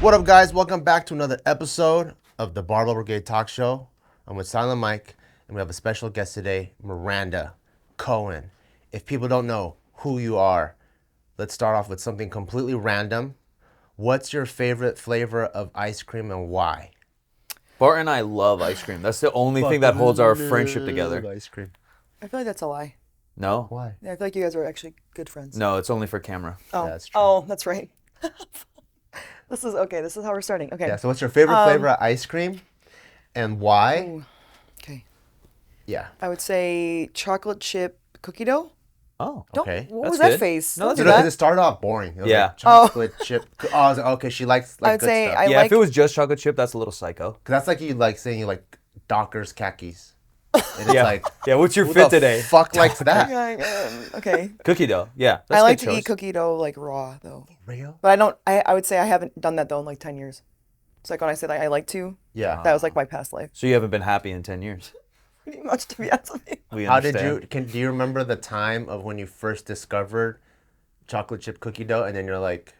What up, guys? Welcome back to another episode of the Barbell Brigade Talk Show. I'm with Silent Mike, and we have a special guest today, Miranda Cohen. If people don't know who you are, let's start off with something completely random. What's your favorite flavor of ice cream and why? Bart and I love ice cream. That's the only thing that holds our friendship together. Ice cream. I feel like that's a lie. No? Why? Yeah, I feel like you guys are actually good friends. No, it's only for camera. Oh, Yeah, that's true. Oh, that's right. This is okay. This is how we're starting. Okay. Yeah, so what's your favorite flavor of ice cream and why? Ooh, okay. Yeah. I would say chocolate chip cookie dough. Oh. Okay. What That's was that good. face? No, Don't that's do good. Because that. it started off boring. It was Yeah. like chocolate chip. Oh, I was like, okay, she likes I would good say stuff. I Yeah, like. if it was just chocolate chip, that's a little psycho. Because that's like you like saying you like Dockers khakis. And it's Yeah. like, Yeah, what's your who fit the today? fuck likes that? Okay. Cookie dough. Yeah. That's I like good to eat choice. cookie dough like raw though, Real? but I don't. I would say I haven't done that though in like 10 years. It's like when I said I like to. Yeah. That was like my past life. So you haven't been happy in 10 years. Pretty much, to be honest with you. We How did understand. do you remember the time of when you first discovered chocolate chip cookie dough and then you're like,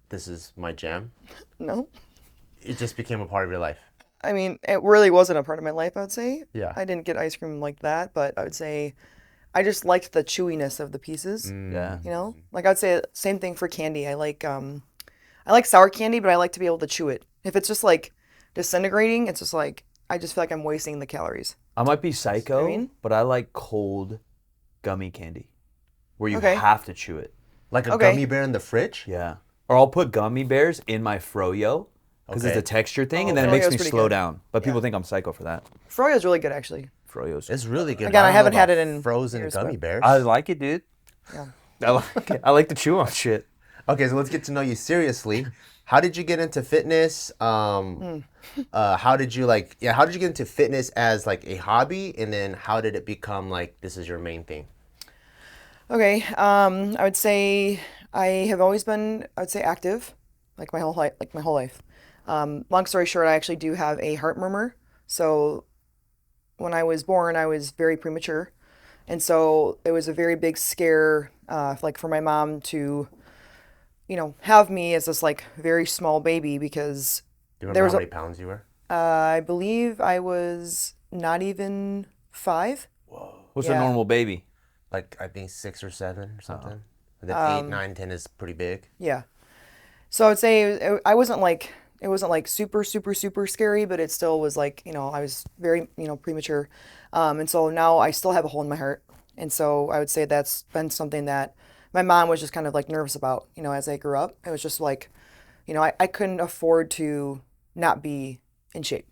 this is my jam? No. It just became a part of your life. I mean, it really wasn't a part of my life, I would say. Yeah. I didn't get ice cream like that, but I would say I just liked the chewiness of the pieces. Yeah. You know? Like I'd say same thing for candy. I like sour candy, but I like to be able to chew it. If it's just like disintegrating, it's just like I just feel like I'm wasting the calories. I might be psycho, I mean? but I like cold gummy candy where you Okay. have to chew it. Like a Okay. gummy bear in the fridge? Yeah. Or I'll put gummy bears in my froyo because Okay. it's a texture thing, Oh, and then it makes Froyo's me pretty slow good. down. But people think I'm psycho for that. Froyo's really good actually. Froyo's. It's really good. Again, I don't know haven't had about it in frozen years, gummy but- bears. I like it, dude. Yeah. I like it. I like to chew on shit. Okay, so let's get to know you seriously. How did you get into fitness? How did you how did you get into fitness as like a hobby, and then how did it become like this is your main thing? Okay. I would say I have always been active, like my whole life. Long story short, I actually do have a heart murmur. So when I was born, I was very premature. And so it was a very big scare, like for my mom to, have me as this like very small baby because Do you There remember was how a- many pounds you were? I believe I was not even 5. What's Yeah. a normal baby? Like I think 6 or 7 or something. And then 8, 9, 10 is pretty big. Yeah. So I would say it wasn't like super, super, super scary, but it still was like, I was very, premature. And so now I still have a hole in my heart. And so I would say that's been something that my mom was just kind of like nervous about, as I grew up. It was just like, I couldn't afford to not be in shape.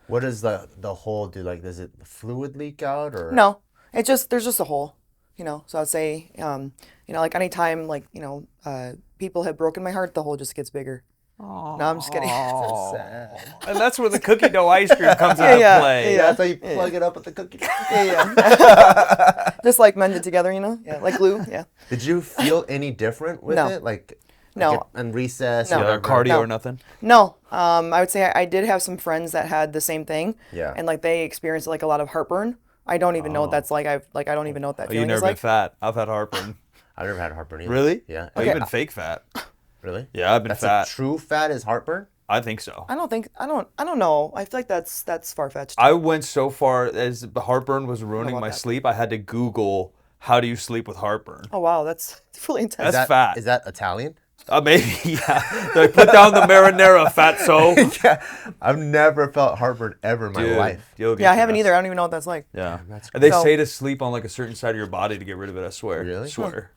What does the hole do? Like, does it fluid leak out or? No, there's just a hole, So I'd say, like anytime like, people have broken my heart, the hole just gets bigger. No, I'm just kidding. And that's where the cookie dough ice cream comes into yeah, play. yeah. That's how you plug it up with the cookie. Yeah. Just like mended together, Yeah, like glue. Yeah. Did you feel any different with No. it? Like No. and recess? No. or Yeah, whatever? cardio No. or nothing. No, I would say I did have some friends that had the same thing. Yeah. And like they experienced like a lot of heartburn. I don't even know what that's like. I don't even know what that Oh, you've feeling never is been like. fat. I've had heartburn. I've never had heartburn either. Really? Yeah. Oh, you've been fake fat. Really? Yeah, I've been That's fat. a true fat is heartburn? I think so. I don't know. I feel like that's far fetched. I went so far as the heartburn was ruining about my that. sleep. I had to Google how do you sleep with heartburn. Oh wow, that's really intense. That's fat. Is that Italian? Maybe, yeah. Like, put down the marinara, fatso. Yeah. I've never felt heartburn ever in my life. Yeah, I haven't either. I don't even know what that's like. Yeah. That's And they So- say to sleep on like a certain side of your body to get rid of it, I swear. Really? Swear.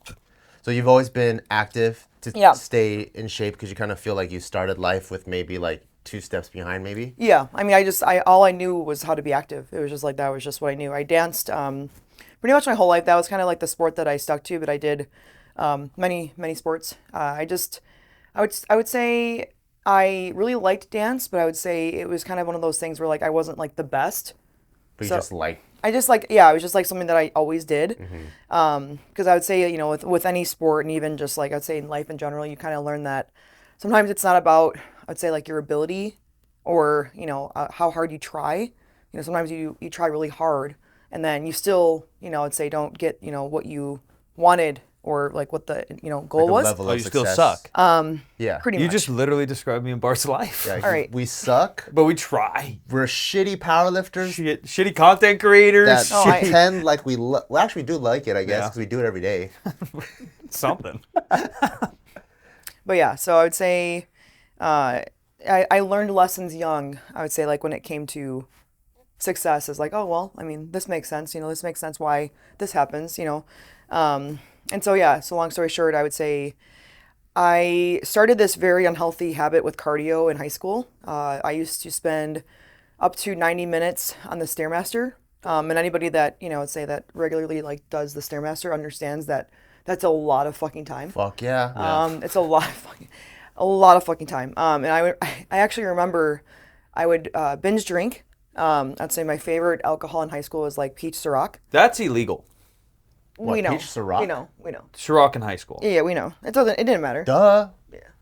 So you've always been active to Yeah. stay in shape because you kind of feel like you started life with maybe like 2 steps behind maybe? Yeah, I mean, all I knew was how to be active. It was just like that was just what I knew. I danced pretty much my whole life. That was kind of like the sport that I stuck to. But I did many sports. I would say I really liked dance, but I would say it was kind of one of those things where like I wasn't like the best. But you So- just like, I just like, yeah, it was just like something that I always did. Because I would say, with any sport and even just like I'd say in life in general, you kind of learn that sometimes it's not about, I'd say like your ability or, how hard you try. Sometimes you try really hard and then you still, I'd say don't get, what you wanted or like what the goal Like a was. level Oh, of you still success. suck. Yeah. Pretty You much. just literally described me in Bart's life. Yeah, All right. We suck. But we try. We're shitty powerlifters Shitty content creators. that Oh, I- pretend like we actually do like it, I guess, Yeah. because we do it every day. Something. But yeah, so I would say I learned lessons young. I would say like when it came to success is like, oh, well, I mean, this makes sense. This makes sense why this happens, And so, yeah, so long story short, I would say I started this very unhealthy habit with cardio in high school. I used to spend up to 90 minutes on the Stairmaster. And anybody that, would say that regularly like does the Stairmaster understands that that's a lot of fucking time. Fuck yeah. It's a lot of fucking time. And I actually remember I would binge drink. I'd say my favorite alcohol in high school was like peach Ciroc. That's illegal. What, we know. peach Ciroc? We know. Ciroc in high school. Yeah, we know. It didn't matter. Duh.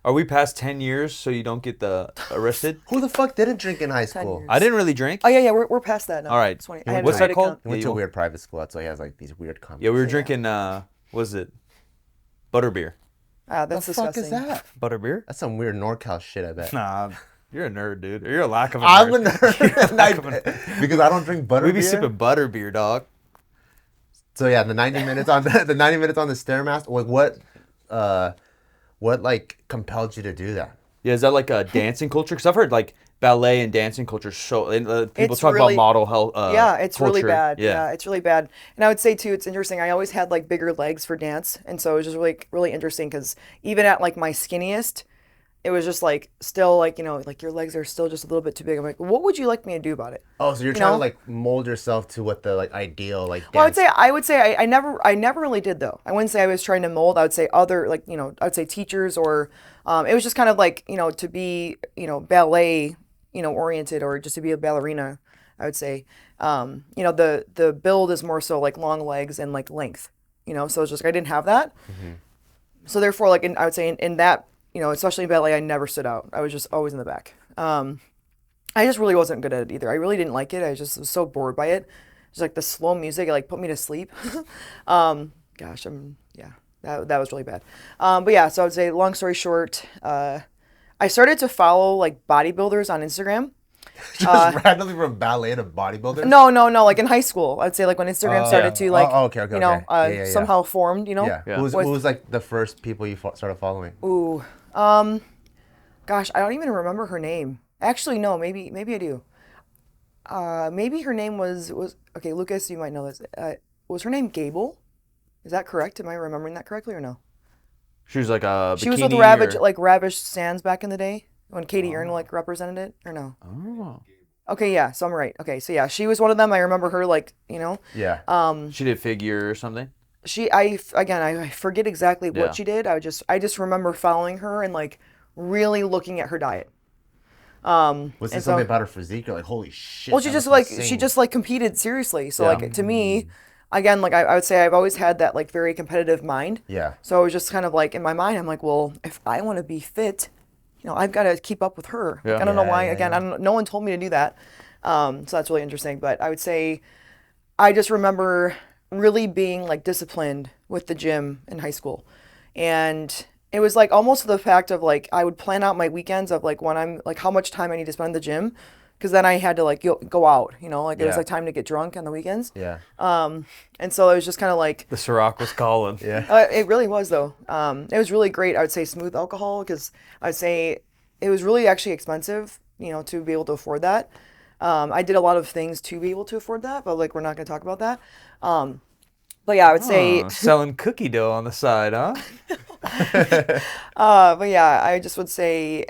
Are we past 10 years so you don't get arrested? Who the fuck didn't drink in high school? years. I didn't really drink. Oh yeah, we're past that now. All right. 20. Yeah, I had what's a that Reddit called? account. He went to Yeah, a you- weird private school. That's why he has like these weird comments. Yeah, we were drinking, what was it? Butterbeer. That's What the fuck disgusting. is that? Butterbeer? That's some weird NorCal shit, I bet. Nah, you're a nerd, dude. You're a lack of a I'm a nerd. nerd. Lack of a- Because I don't drink butter We be beer. sipping butterbeer, dog. So yeah, the 90 minutes on the 90 minutes on the Stairmaster. Like what like compelled you to do that? Yeah, is that like a dancing culture? Because I've heard like ballet and dancing culture people It's talk really- about model health. Yeah, it's really culture. bad. Yeah. Yeah, it's really bad. And I would say too, it's interesting. I always had like bigger legs for dance, and so it was just really, really interesting because even at like my skinniest, it was just like still like like your legs are still just a little bit too big. I'm like, what would you like me to do about it? Oh, so you're You trying know? to like mold yourself to what the like ideal like dance. Well, I would say I never really did though. I wouldn't say I was trying to mold. I would say other like I would say teachers or it was just kind of like to be ballet oriented or just to be a ballerina. I would say the build is more so like long legs and like length. So it's just I didn't have that. Mm-hmm. So therefore, like I would say in that especially in ballet, I never stood out. I was just always in the back. I just really wasn't good at it either. I really didn't like it. I just was so bored by it. Just like the slow music, it like put me to sleep. That was really bad. But yeah, so I would say long story short, I started to follow like bodybuilders on Instagram. Just randomly from ballet to bodybuilder. No, like in high school. I'd say like when Instagram started to like okay. Yeah. somehow formed, Yeah. Yeah. Who was like the first people you started following? Ooh. Gosh, I don't even remember her name. Actually, no, maybe I do. Maybe her name was okay, Lucas, you might know this. Was her name Gable? Is that correct? Am I remembering that correctly or no? She was like a She was with bikini Ravish Sands back in the day when Katie Earn like represented it or no? Oh. Okay, yeah, so I'm right. Okay, so yeah, she was one of them. I remember her like, Yeah. She did figure or something. I forget exactly Yeah. what she did. I just remember following her and like really looking at her diet. Was and there so- something about her physique? You're like, holy shit. Well, she that just looks like insane. she just like competed seriously. So Yeah. like to me, again, like I would say I've always had that like very competitive mind. Yeah. So it was just kind of like in my mind, I'm like, well, if I want to be fit, I've got to keep up with her. Yeah. Like, I don't know why. Yeah, Again, yeah. I don't. No one told me to do that. So that's really interesting. But I would say, I just remember really being like disciplined with the gym in high school, and it was like almost the fact of like I would plan out my weekends of like when I'm like how much time I need to spend in the gym, because then I had to like go out. Like it was Yeah. like time to get drunk on the weekends. Yeah. And so it was just kind of like The Ciroc was calling. Yeah. it really was though. It was really great. I would say smooth alcohol because I'd say it was really actually expensive, to be able to afford that. I did a lot of things to be able to afford that, but like we're not going to talk about that. But yeah, I would say, Selling cookie dough on the side, huh? but yeah, I just would say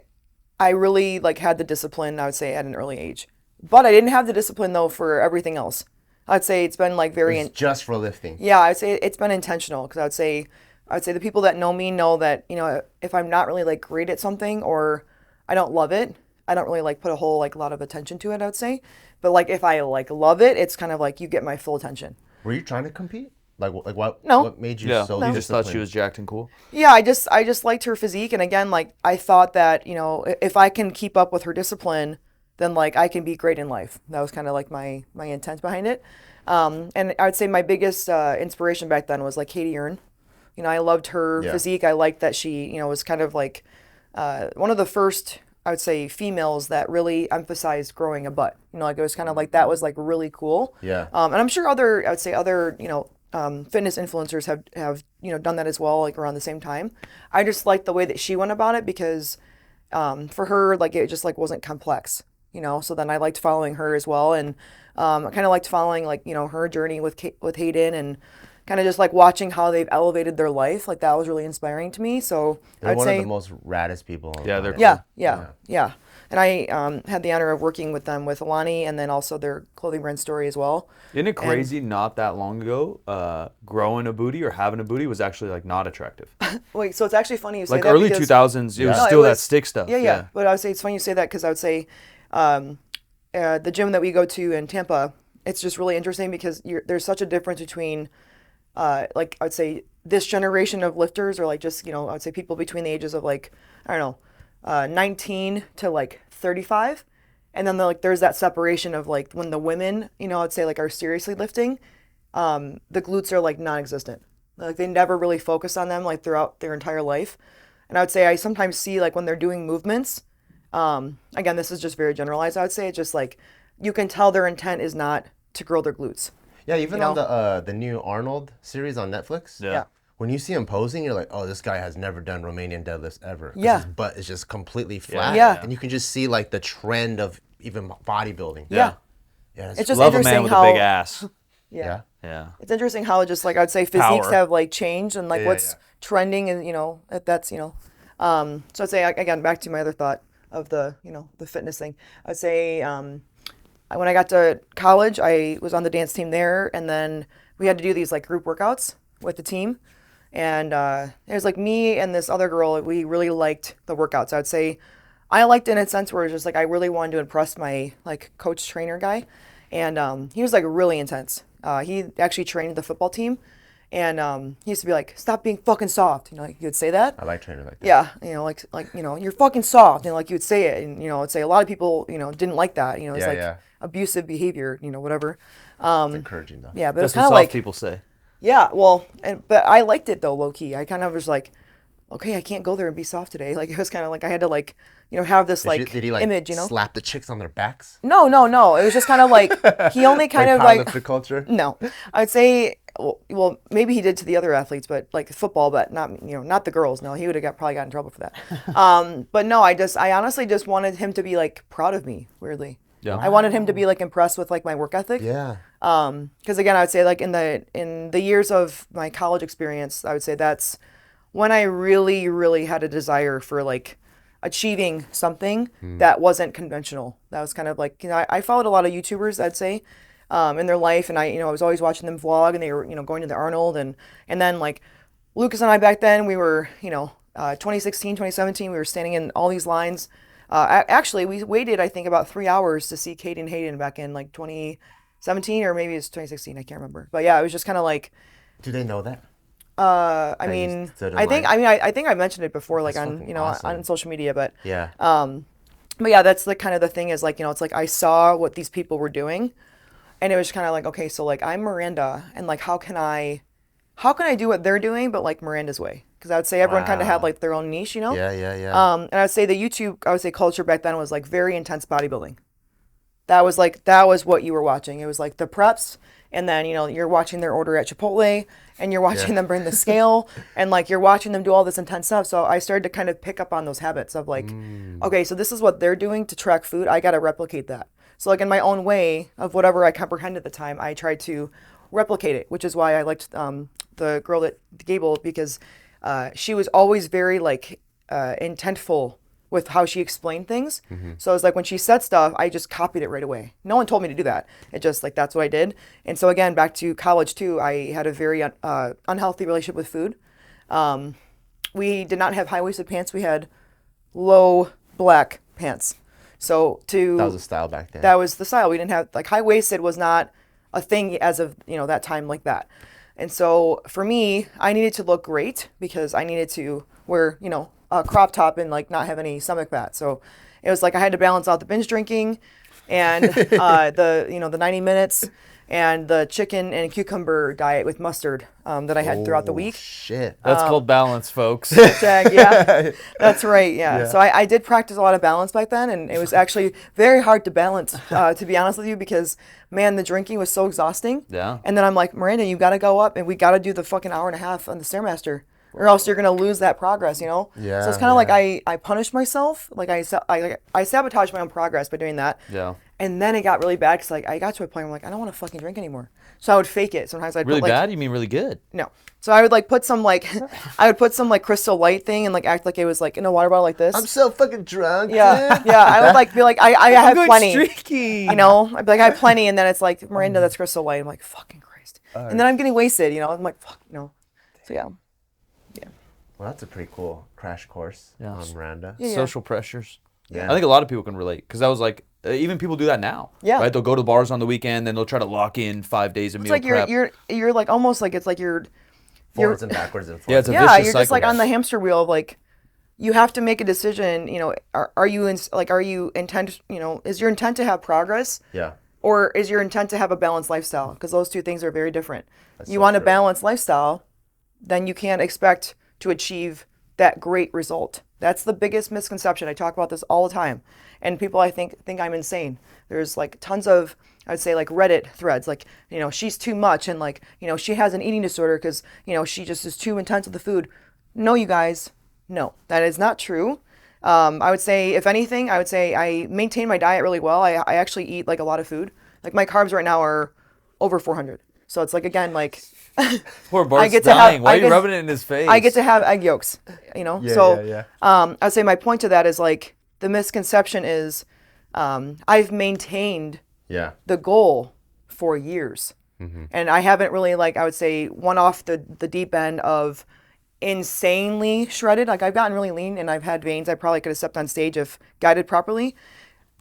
I really like had the discipline, I would say at an early age, but I didn't have the discipline though for everything else. I'd say it's been like very, It's just for lifting. yeah, I'd say it's been intentional because I would say the people that know me know that, if I'm not really like great at something or I don't love it, I don't really like put a whole like lot of attention to it, I would say. But like if I like love it, it's kind of like you get my full attention. Were you trying to compete? Like what? No. What made you Yeah. so You just thought she disciplined? was jacked and cool. Yeah, I just liked her physique, and again, like I thought that if I can keep up with her discipline, then like I can be great in life. That was kind of like my intent behind it. And I would say my biggest inspiration back then was like Katie Earn. You know, I loved her physique. I liked that she, you know, was kind of like one of the first, I would say, females that really emphasized growing a butt. You know, like it was kind of like that was like really cool. Yeah. And I'm sure I would say other, you know, fitness influencers have you know done that as well, like around the same time. I just liked the way that she went about it because for her, like it just like wasn't complex, you know. So then I liked following her as well, and I kind of liked following like you know her journey with Hayden and kind of just like watching how they've elevated their life. Like that was really inspiring to me. So They're I'd one say of the most raddest people. On the Yeah, they're planet. yeah. And I had the honor of working with them with Alani and then also their clothing brand Story as well. Isn't it crazy? Not that long ago, growing a booty or having a booty was actually like not attractive. Wait, so it's actually funny you say Like that early because- 2000s, it was No, still that stick stuff. Yeah. But I would say it's funny you say that because I would say the gym that we go to in Tampa, it's just really interesting because there's such a difference between like I would say this generation of lifters or like just, you know, I would say people between the ages of like, I don't know, 19 to like 35. And then there's that separation of like when the women, you know, I'd say like are seriously lifting, the glutes are like non-existent. Like they never really focus on them like throughout their entire life. And I would say I sometimes see like when they're doing movements, again, this is just very generalized. I would say it's just like you can tell their intent is not to grow their glutes. Yeah, even You on know? the new Arnold series on Netflix. Yeah. When you see him posing, you're like, oh, this guy has never done Romanian deadlifts ever. 'Cause Yeah. his butt is just completely flat. Yeah. And you can just see like the trend of even bodybuilding. Yeah. Yeah. It's just Love a interesting man with how a big ass. Yeah. Yeah. it's interesting how just like I'd say physiques Power. have like changed and like Yeah, what's yeah. trending and you know that's you know so I'd say again back to my other thought of the you know the fitness thing. I'd say when I got to college I was on the dance team there and then we had to do these like group workouts with the team and it was like me and this other girl we really liked the workouts. I'd say I liked it in a sense where it's just like I really wanted to impress my like coach trainer guy and he was like really intense. He actually trained the football team, and he used to be like, "Stop being fucking soft." You know, like he would say that. I like trainers like that. Yeah, you know, like you know, you're fucking soft, and like you would say it, and you know, I'd say a lot of people, you know, didn't like that. You know, it's Yeah, like yeah. abusive behavior, you know, whatever. It's encouraging though. Yeah, but it's That's kind what of soft like, people say. yeah, well, but I liked it though, low key. I kind of was like, okay, I can't go there and be soft today. Like it was kind of like I had to like, you know, have this like Did he like image, you know. slap the chicks on their backs? No. It was just kind of like he only kind of like powerlifter culture? no, I'd say well maybe he did to the other athletes, but like football, but not you know not the girls. No, he would have probably got in trouble for that. But no, I honestly just wanted him to be like proud of me. Weirdly, Yeah. I wanted him to be like impressed with like my work ethic. Yeah. Because again, I would say like in the years of my college experience, I would say that's when I really had a desire for like achieving something that wasn't conventional. That was kind of like, you know, I followed a lot of YouTubers, I'd say, in their life. And I was always watching them vlog and they were, going to the Arnold. And then like Lucas and I back then, we were, 2016, 2017, we were standing in all these lines. Actually, we waited, I think, about 3 hours to see Kate and Hayden back in like 2017 or maybe it's 2016. I can't remember. But yeah, it was just kind of like, Do they know that? I you mean, stood in I think, line? I think I mentioned it before, like That's on, fucking awesome. on social media, but Yeah. but yeah, that's the kind of the thing is like, it's like I saw what these people were doing and it was kind of like, okay, so like I'm Miranda and like, how can I do what they're doing, but like Miranda's way? Because I would say everyone kind of had Wow. like their own niche, you know? Yeah. And I'd say the YouTube, I would say culture back then was like very intense bodybuilding. That was what you were watching. It was like the preps and then, you're watching their order at Chipotle and you're watching them bring the scale and like you're watching them do all this intense stuff. So I started to kind of pick up on those habits of like, okay, so this is what they're doing to track food. I got to replicate that. So like in my own way of whatever I comprehended at the time, I tried to replicate it, which is why I liked the girl that Gable because she was always very like intentful with how she explained things. So it's like when she said stuff, I just copied it right away. No one told me to do that. It just like, that's what I did. And so again, back to college too, I had a very unhealthy relationship with food. We did not have high-waisted pants. We had low black pants. So That was a style back then. that was the style. We didn't have like high-waisted was not a thing as of, that time like that. And so for me, I needed to look great because I needed to wear, a crop top and like not have any stomach fat. So it was like I had to balance out the binge drinking and the 90 minutes and the chicken and cucumber diet with mustard that I had throughout the week. Shit. That's called balance, folks. Yeah, that's right. Yeah. So I did practice a lot of balance back then, and it was actually very hard to balance, to be honest with you, because man, the drinking was so exhausting. Yeah. And then I'm like, Miranda, you got to go up, and we got to do the fucking hour and a half on the Stairmaster, or else you're gonna lose that progress, you know. Yeah, So it's kind of like I punished myself, like I sabotaged my own progress by doing that. Yeah. And then it got really bad because like I got to a point where I'm like, I don't want to fucking drink anymore. So I would fake it. Sometimes I'd Really put, like, bad? You mean really good? No. So I would like put some like I would put some like Crystal Light thing and like act like it was like in a water bottle like this. I'm so fucking drunk. Yeah, yeah. I would like be like I have plenty. Streaky. You know, I'd be like I have plenty, and then it's like Miranda, that's Crystal Light. I'm like fucking Christ. And then I'm getting wasted. You know, I'm like fuck. You know. So yeah. Well, that's a pretty cool crash course Yeah. on Miranda. Yeah. Social pressures. Yeah. I think a lot of people can relate because that was like even people do that now. Yeah. Right. They'll go to bars on the weekend, then they'll try to lock in 5 days of It's meal like prep. you're like almost like it's like you're Forwards and backwards and forwards. Yeah, it's a yeah, vicious you're just cycle. like on the hamster wheel of like you have to make a decision, you know, are you intent, you know, is your intent to have progress Yeah. or is your intent to have a balanced lifestyle? Because those two things are very different. That's You so want a true. balanced lifestyle, then you can't expect to achieve that great result. That's the biggest misconception. I talk about this all the time. And people I think I'm insane. There's like tons of, I would say like Reddit threads, like, you know, she's too much and like, you know, she has an eating disorder because, you know, she just is too intense with the food. No, you guys, no, that is not true. I would say, if anything, I would say I maintain my diet really well. I actually eat like a lot of food. Like my carbs right now are over 400. So it's like, again, like, Poor Bart's get to dying. have- Why I are you get- rubbing it in his face? I get to have egg yolks, you know? Yeah, So yeah, I'd say my point to that is like, the misconception is I've maintained Yeah. the goal for years. And I haven't really, like, I would say, went off the deep end of insanely shredded. Like, I've gotten really lean and I've had veins I probably could have stepped on stage if guided properly.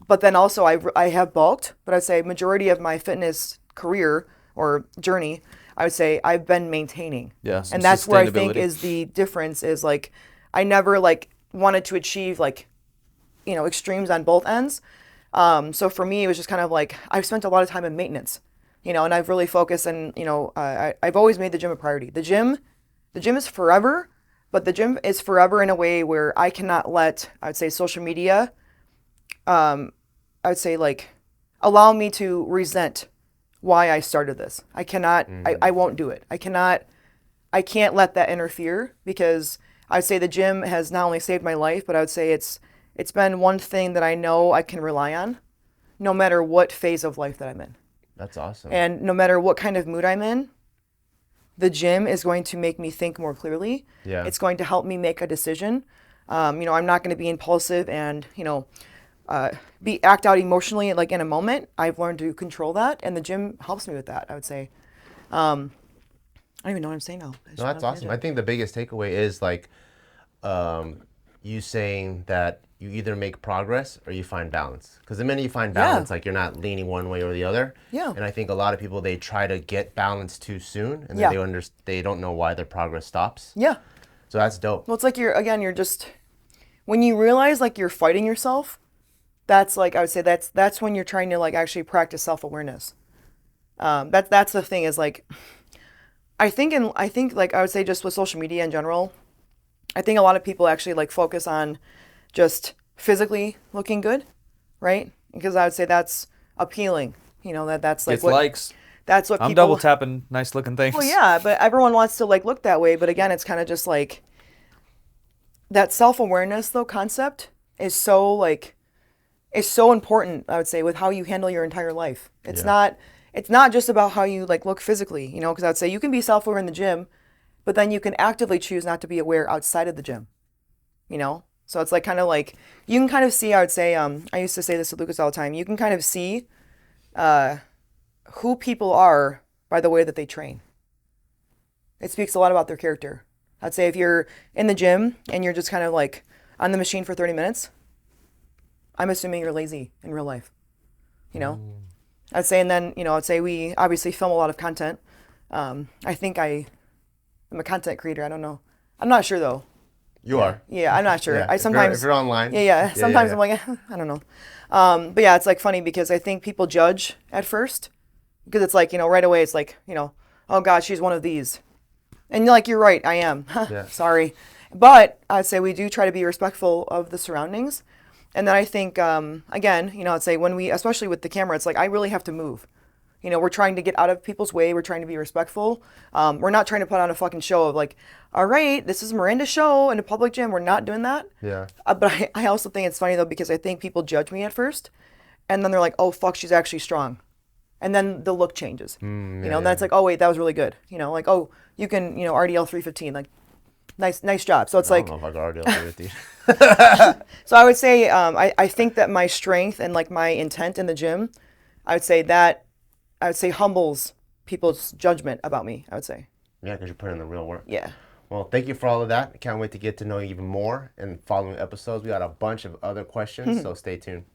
But then also, I have bulked, but I'd say majority of my fitness career or journey, I would say I've been maintaining. Yeah, some And that's where I think sustainability. is the difference is, like, I never, like, wanted to achieve, like, you know, extremes on both ends. So for me, it was just kind of like, I've spent a lot of time in maintenance, you know, and I've really focused and, you know, I've always made the gym a priority. The gym is forever, but the gym is forever in a way where I cannot let, I would say, social media, I would say, like, allow me to resent why I started this. I cannot, I won't do it. I can't let that interfere because I'd say the gym has not only saved my life, but I would say it's been one thing that I know I can rely on no matter what phase of life that I'm in. That's awesome. And no matter what kind of mood I'm in, the gym is going to make me think more clearly. Yeah. It's going to help me make a decision. You know, I'm not going to be impulsive and, you know, act out emotionally like in a moment. I've learned to control that, and the gym helps me with that, I would say. I don't even know what I'm saying now. No, that's awesome. I think the biggest takeaway is like you saying that you either make progress or you find balance. Because the minute you find balance, like you're not leaning one way or the other. Yeah. And I think a lot of people, they try to get balance too soon, and Yeah. then they don't know why their progress stops. Yeah. So that's dope. Well, it's like you're just, when you realize like you're fighting yourself, that's like, I would say that's when you're trying to like actually practice self-awareness. That's the thing is like, I think like I would say just with social media in general, I think a lot of people actually like focus on just physically looking good, right? Because I would say that's appealing, you know, that's like It's likes. that's what I'm people. double tapping nice looking things. Well, yeah, but everyone wants to like look that way. But again, it's kind of just like that self-awareness though concept is so like, is so important, I would say, with how you handle your entire life. It's not just about how you like look physically, you know, because I would say you can be self-aware in the gym, but then you can actively choose not to be aware outside of the gym, you know? So it's like kind of like, you can kind of see, I would say, I used to say this to Lucas all the time, you can kind of see who people are by the way that they train. It speaks a lot about their character. I'd say if you're in the gym and you're just kind of like on the machine for 30 minutes, I'm assuming you're lazy in real life, you know? I'd say, and then, you know, I'd say we obviously film a lot of content. I think I'm a content creator. I don't know. I'm not sure though. You are. Yeah, I'm not sure. Yeah. I sometimes, if you're online. yeah. Sometimes yeah. I'm like, I don't know. But yeah, it's like funny because I think people judge at first, because it's like, right away it's like, oh God, she's one of these. And you're right, I am. Yeah. Sorry. But I'd say we do try to be respectful of the surroundings. And then I think, again, I'd say when we, especially with the camera, it's like I really have to move. We're trying to get out of people's way. We're trying to be respectful. We're not trying to put on a fucking show of like, all right, this is Miranda's show in a public gym. We're not doing that. Yeah. But I also think it's funny though, because I think people judge me at first and then they're like, oh fuck, she's actually strong. And then the look changes, and then it's like, oh wait, that was really good. Like, oh, you can, RDL 315, like, nice job. So it's I like, don't know if I can RDL with you. so I would say, I think that my strength and like my intent in the gym, I would say humbles people's judgment about me, I would say. Yeah, because you're putting in the real work. Yeah. Well, thank you for all of that. I can't wait to get to know you even more in following episodes. We got a bunch of other questions, so stay tuned.